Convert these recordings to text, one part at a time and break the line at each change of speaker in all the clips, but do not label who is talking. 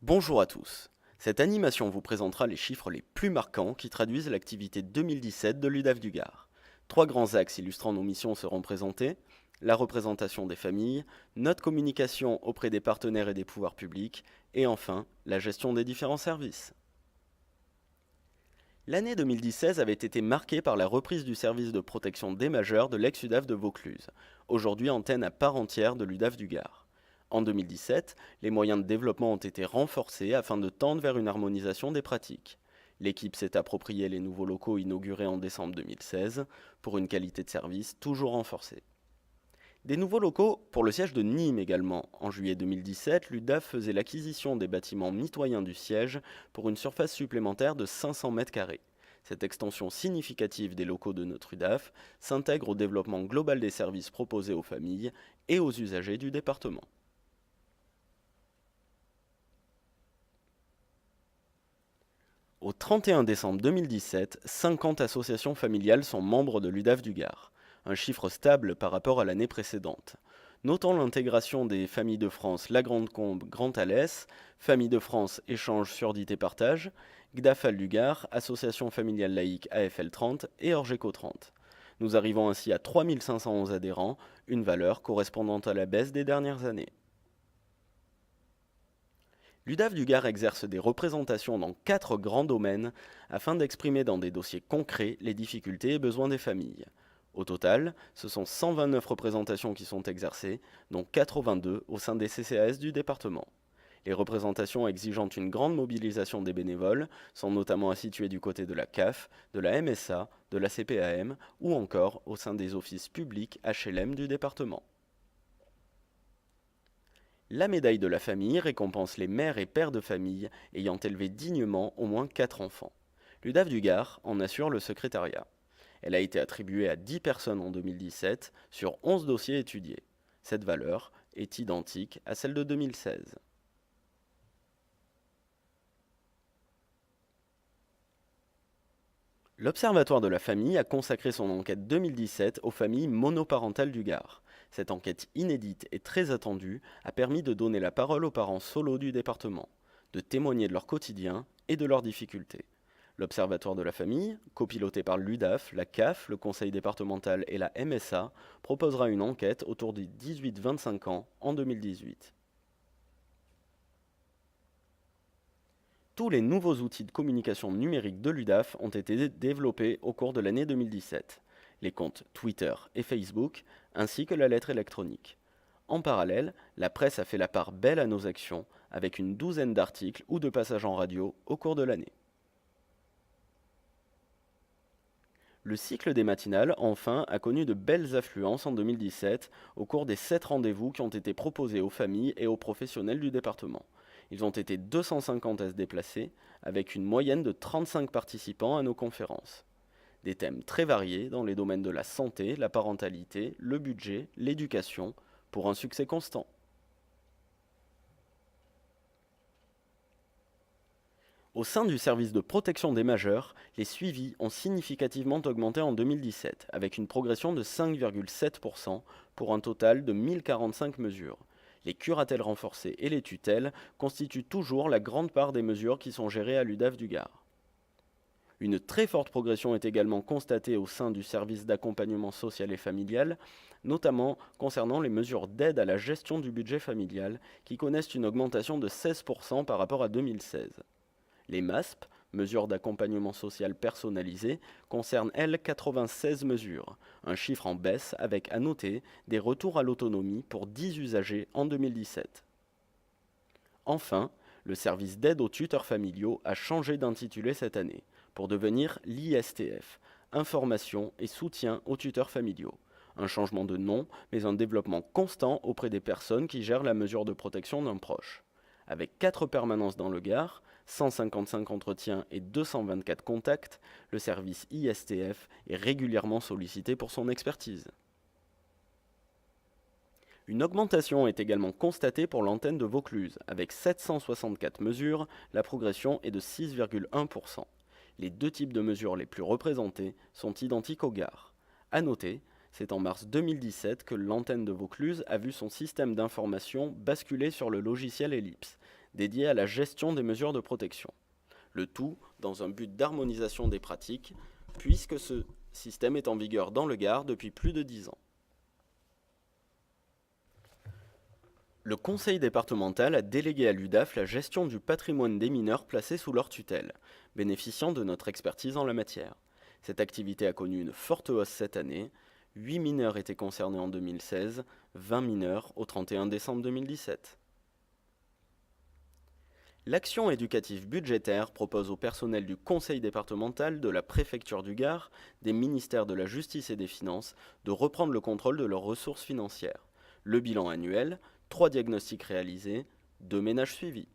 Bonjour à tous. Cette animation vous présentera les chiffres les plus marquants qui traduisent l'activité 2017 de l'UDAF du Gard. Trois grands axes illustrant nos missions seront présentés: la représentation des familles, notre communication auprès des partenaires et des pouvoirs publics, et enfin la gestion des différents services. L'année 2016 avait été marquée par la reprise du service de protection des majeurs de l'ex-UDAF de Vaucluse, aujourd'hui antenne à part entière de l'UDAF du Gard. En 2017, les moyens de développement ont été renforcés afin de tendre vers une harmonisation des pratiques. L'équipe s'est approprié les nouveaux locaux inaugurés en décembre 2016 pour une qualité de service toujours renforcée. Des nouveaux locaux pour le siège de Nîmes également. En juillet 2017, l'UDAF faisait l'acquisition des bâtiments mitoyens du siège pour une surface supplémentaire de 500 mètres carrés. Cette extension significative des locaux de notre UDAF s'intègre au développement global des services proposés aux familles et aux usagers du département. Au 31 décembre 2017, 50 associations familiales sont membres de l'UDAF du Gard, un chiffre stable par rapport à l'année précédente. Notons l'intégration des Familles de France La Grande Combe Grand Alès, Familles de France Échange Surdité Partage, GDAFAL du Gard, Association familiale laïque AFL 30 et Orgeco 30. Nous arrivons ainsi à 3511 adhérents, une valeur correspondant à la baisse des dernières années. L'UDAF du Gard exerce des représentations dans 4 grands domaines afin d'exprimer dans des dossiers concrets les difficultés et besoins des familles. Au total, ce sont 129 représentations qui sont exercées, dont 82 au sein des CCAS du département. Les représentations exigeant une grande mobilisation des bénévoles sont notamment à situer du côté de la CAF, de la MSA, de la CPAM ou encore au sein des offices publics HLM du département. La médaille de la famille récompense les mères et pères de famille ayant élevé dignement au moins 4 enfants. L'UDAF du Gard en assure le secrétariat. Elle a été attribuée à 10 personnes en 2017 sur 11 dossiers étudiés. Cette valeur est identique à celle de 2016. L'Observatoire de la famille a consacré son enquête 2017 aux familles monoparentales du Gard. Cette enquête inédite et très attendue a permis de donner la parole aux parents solos du département, de témoigner de leur quotidien et de leurs difficultés. L'Observatoire de la famille, copiloté par l'UDAF, la CAF, le Conseil départemental et la MSA, proposera une enquête autour des 18-25 ans en 2018. Tous les nouveaux outils de communication numérique de l'UDAF ont été développés au cours de l'année 2017, les comptes Twitter et Facebook, ainsi que la lettre électronique. En parallèle, la presse a fait la part belle à nos actions, avec une douzaine d'articles ou de passages en radio au cours de l'année. Le cycle des matinales, enfin, a connu de belles affluences en 2017 au cours des 7 rendez-vous qui ont été proposés aux familles et aux professionnels du département. Ils ont été 250 à se déplacer, avec une moyenne de 35 participants à nos conférences. Des thèmes très variés dans les domaines de la santé, la parentalité, le budget, l'éducation, pour un succès constant. Au sein du service de protection des majeurs, les suivis ont significativement augmenté en 2017, avec une progression de 5,7% pour un total de 1045 mesures. Les curatelles renforcées et les tutelles constituent toujours la grande part des mesures qui sont gérées à l'UDAF du Gard. Une très forte progression est également constatée au sein du service d'accompagnement social et familial, notamment concernant les mesures d'aide à la gestion du budget familial, qui connaissent une augmentation de 16% par rapport à 2016. Les MASP, mesures d'accompagnement social personnalisées, concernent elles 96 mesures, un chiffre en baisse avec, à noter, des retours à l'autonomie pour 10 usagers en 2017. Enfin, le service d'aide aux tuteurs familiaux a changé d'intitulé cette année, pour devenir l'ISTF, Information et soutien aux tuteurs familiaux. Un changement de nom, mais un développement constant auprès des personnes qui gèrent la mesure de protection d'un proche. Avec 4 permanences dans le Gard, 155 entretiens et 224 contacts, le service ISTF est régulièrement sollicité pour son expertise. Une augmentation est également constatée pour l'antenne de Vaucluse. Avec 764 mesures, la progression est de 6,1%. Les deux types de mesures les plus représentés sont identiques au Gard. A noter, c'est en mars 2017 que l'antenne de Vaucluse a vu son système d'information basculer sur le logiciel Ellipse. dédié à la gestion des mesures de protection. Le tout dans un but d'harmonisation des pratiques, puisque ce système est en vigueur dans le Gard depuis plus de 10 ans. Le conseil départemental a délégué à l'UDAF la gestion du patrimoine des mineurs placés sous leur tutelle, bénéficiant de notre expertise en la matière. Cette activité a connu une forte hausse cette année. 8 mineurs étaient concernés en 2016, 20 mineurs au 31 décembre 2017. L'action éducative budgétaire propose au personnel du conseil départemental, de la préfecture du Gard, des ministères de la Justice et des Finances de reprendre le contrôle de leurs ressources financières. Le bilan annuel, 3 diagnostics réalisés, 2 ménages suivis.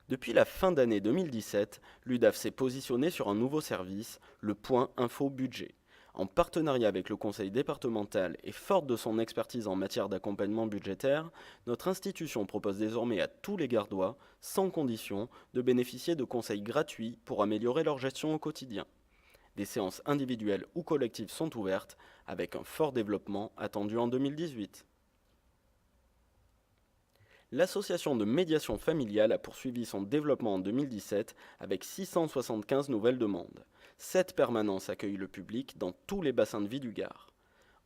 Depuis la fin d'année 2017, l'UDAF s'est positionné sur un nouveau service, le Point Info Budget. En partenariat avec le conseil départemental et forte de son expertise en matière d'accompagnement budgétaire, notre institution propose désormais à tous les Gardois, sans condition, de bénéficier de conseils gratuits pour améliorer leur gestion au quotidien. Des séances individuelles ou collectives sont ouvertes, avec un fort développement attendu en 2018. L'association de médiation familiale a poursuivi son développement en 2017 avec 675 nouvelles demandes. 7 permanences accueillent le public dans tous les bassins de vie du Gard.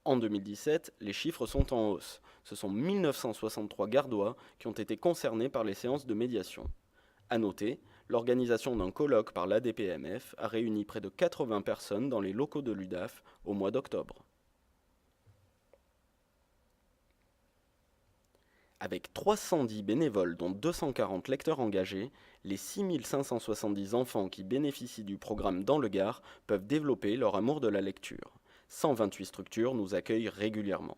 En 2017, les chiffres sont en hausse. Ce sont 1963 Gardois qui ont été concernés par les séances de médiation. À noter, l'organisation d'un colloque par l'ADPMF a réuni près de 80 personnes dans les locaux de l'UDAF au mois d'octobre. Avec 310 bénévoles dont 240 lecteurs engagés, les 6570 enfants qui bénéficient du programme dans le Gard peuvent développer leur amour de la lecture. 128 structures nous accueillent régulièrement.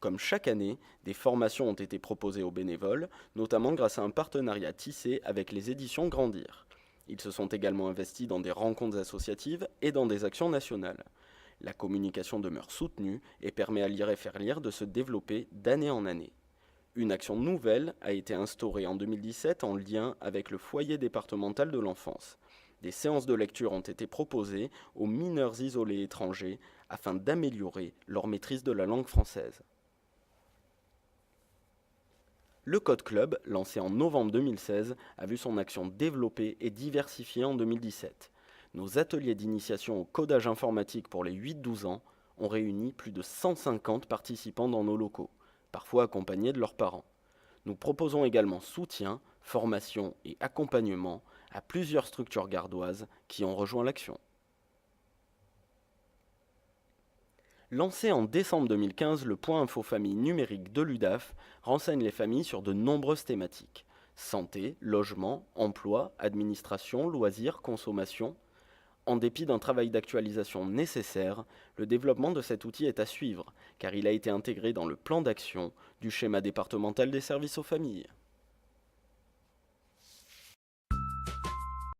Comme chaque année, des formations ont été proposées aux bénévoles, notamment grâce à un partenariat tissé avec les éditions Grandir. Ils se sont également investis dans des rencontres associatives et dans des actions nationales. La communication demeure soutenue et permet à Lire et faire lire de se développer d'année en année. Une action nouvelle a été instaurée en 2017 en lien avec le foyer départemental de l'enfance. Des séances de lecture ont été proposées aux mineurs isolés étrangers afin d'améliorer leur maîtrise de la langue française. Le Code Club, lancé en novembre 2016, a vu son action développée et diversifiée en 2017. Nos ateliers d'initiation au codage informatique pour les 8-12 ans ont réuni plus de 150 participants dans nos locaux, parfois accompagnés de leurs parents. Nous proposons également soutien, formation et accompagnement à plusieurs structures gardoises qui ont rejoint l'action. Lancé en décembre 2015, le Point Info Famille numérique de l'UDAF renseigne les familles sur de nombreuses thématiques. Santé, logement, emploi, administration, loisirs, consommation. En dépit d'un travail d'actualisation nécessaire, le développement de cet outil est à suivre, car il a été intégré dans le plan d'action du schéma départemental des services aux familles.